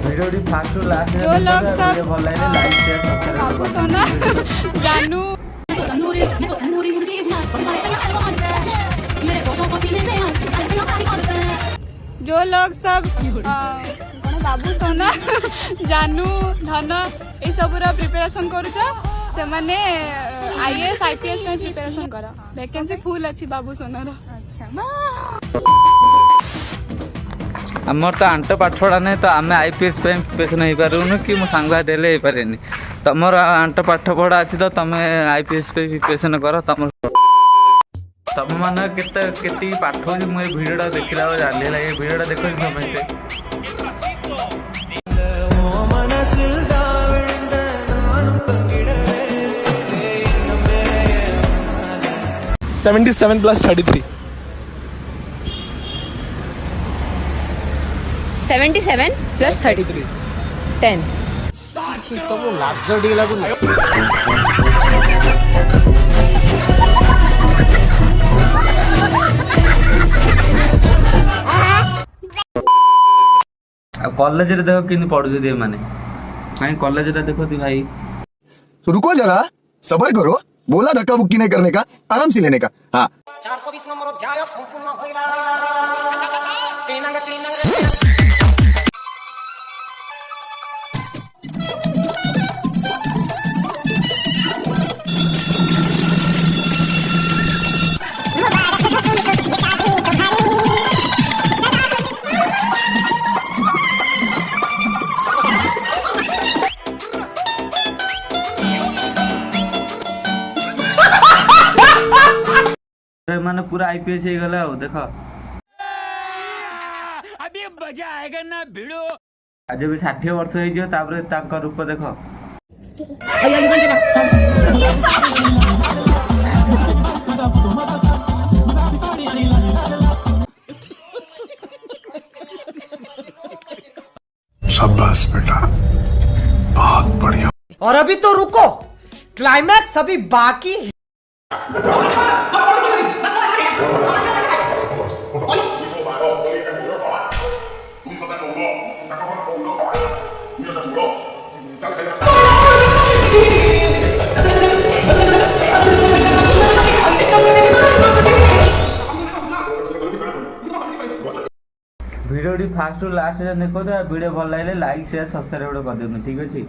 Video fast last जो लोग सब भल लगे लाइक शेयर बाबू सब्सक्राइब सोना जानू जो लोग सब बाबू सोना जानू धन ये सब प्रिपेरेशन करुच से माने आईएएस आईपीएस में प्रिपेरेशन कर वैकेंसी फुल अच्छी बाबू सोनार। अच्छा आमर तो आंट पाठपढ़ा नहीं तो आम आईपीएस प्रिपेरेशन हो पारूनु कि मो सांग डेले हो पारे तुम आंट पाठपढ़ा अच्छी तो तुम आईपीएस प्रिपेरेशन कर तुम तुम मान के पाठ हो मुझे भिडियो देखला जानी है भिडियो देख समझते 77 plus 33. 77 plus 33. 10. तो वो लाजो डी लागू कॉलेज रे देखो किन पढ़ु दे माने कहीं कॉलेज रे देखो ती भाई तो रुको जरा सबर करो बोला धक्का बुक्की नहीं करने का आराम से लेने का। हाँ 420 नंबर अध्याय संपूर्ण होइला माने पूरा आईपीएस हो गला देखो अभी मजा आएगा ना भिड़ो आज भी 60 वर्ष हो तापर तांका रूप देखो शाबाश बेटा बहुत बढ़िया। और अभी तो रुको क्लाइमैक्स अभी बाकी है। वीडियो फास्ट लास्ट देखो तो वीडियो भल लगे लाइक शेयर सब्सक्राइब कर दियो ठीक अच्छे।